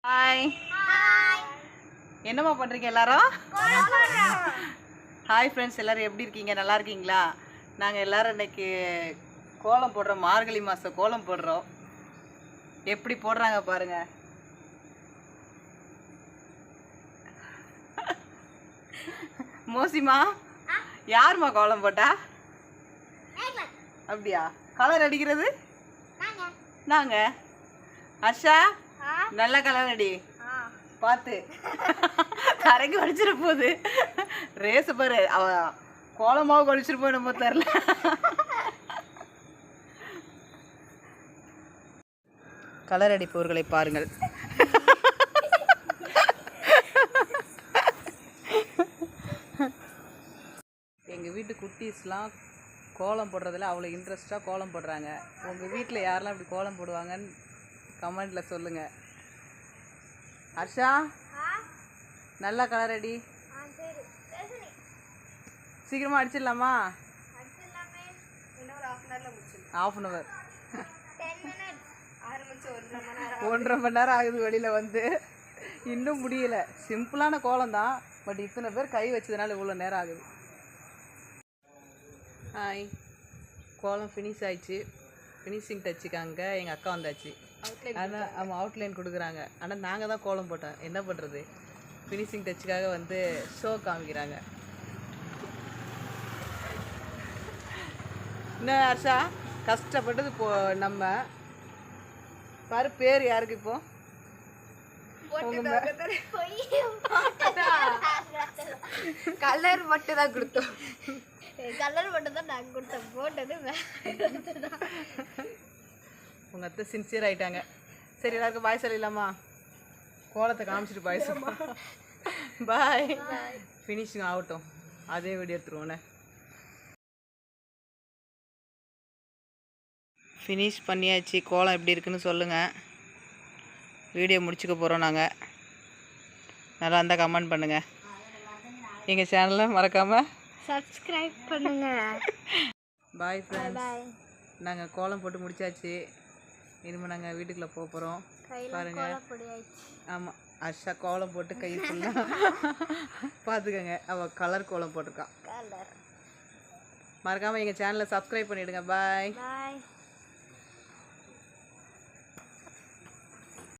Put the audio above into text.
Hi, என்னம்மா பண்ணுறீங்க எல்லாரும்? ஹாய் ஃப்ரெண்ட்ஸ், எல்லோரும் எப்படி இருக்கீங்க? நல்லா இருக்கீங்களா? நாங்கள் எல்லோரும் இன்னைக்கு கோலம் போடுறோம். மார்கழி மாதம் கோலம் போடுறோம். எப்படி போடுறாங்க பாருங்க. மோசிமா, யாருமா கோலம் போட்டா? அப்படியா? கலர் அடிக்கிறது நாங்கள். ஹர்ஷா, நல்ல கலர் அடி பார்த்து, கரைக்கு வலிச்சிட போகுது. ரேச பாரு, அவ கோலமாக கொலிச்சிட்டு போய் நம்ம தெரில. கலர் அடிப்பவர்களை பாருங்கள். எங்கள் வீட்டு குட்டீஸ்லாம் கோலம் போடுறதுல அவ்வளோ இன்ட்ரெஸ்டாக கோலம் போடுறாங்க. உங்கள் வீட்டில் யாரெல்லாம் இப்படி கோலம் போடுவாங்கன்னு கமெண்டில் சொல்லுங்கள். ஹர்ஷா, நல்லா கலர் அடி. சீக்கிரமாக அடிச்சிடலாமா? ½ அன் ஹவர், 1.5 மணி நேரம் ஆகுது வெளியில் வந்து. இன்னும் முடியல. சிம்பிளான கோலம் தான், பட் இத்தனை பேர் கை வச்சதுனால இவ்வளோ நேரம் ஆகுது. ஹாய், கோலம் ஃபினிஷ் ஆயிடுச்சு. ஃபினிஷிங் டச்சுக்காங்க எங்கள் அக்கா வந்தாச்சு. ஆனால் அவன் அவுட்லைன் கொடுக்குறாங்க. ஆனால் நாங்கள் தான் கோலம் போட்டோம். என்ன பண்ணுறது? ஃபினிஷிங் டச்சுக்காக வந்து ஷோ காமிக்கிறாங்க. என்ன ஹர்ஷா, கஷ்டப்பட்டது நம்ம பாரு. பேர் யாருக்கு இப்போ? கலர் மட்டும் தான் கொடுத்தோம். கலர் மட்டும் தான் நாங்கள் கொடுத்தோம். போட்டது உங்கள் அத்தை சின்சியர் ஆகிட்டாங்க. சரி, எல்லாருக்கும் பாய் சொல்லிடலாமா? கோலத்தை காமிச்சிட்டு பாய் சொல்லுமா? பாய். ஃபினிஷிங் ஆகட்டும், அதே வீடியோ எடுத்துருவோண்ணே. ஃபினிஷ் பண்ணியாச்சு. கோலம் எப்படி இருக்குன்னு சொல்லுங்கள். வீடியோ முடிச்சுக்க போகிறோம் நாங்கள். நல்லா இருந்தால் கமெண்ட் பண்ணுங்கள். எங்கள் சேனலை மறக்காமல் சப்ஸ்கிரைப் பண்ணுங்கள். Bye friends. நாங்கள் கோலம் போட்டு முடிச்சாச்சு. இனிமேல் நாங்கள் வீட்டுக்குள்ளே போக போகிறோம். பாருங்கள். ஆமாம், ஹர்ஷா கோலம் போட்டு கை ஃபுல்லாக பார்த்துக்கோங்க. அவள் கலர் கோலம் போட்டிருக்கான். மறக்காமல் எங்கள் சேனலை சப்ஸ்கிரைப் பண்ணிவிடுங்க. பாய்.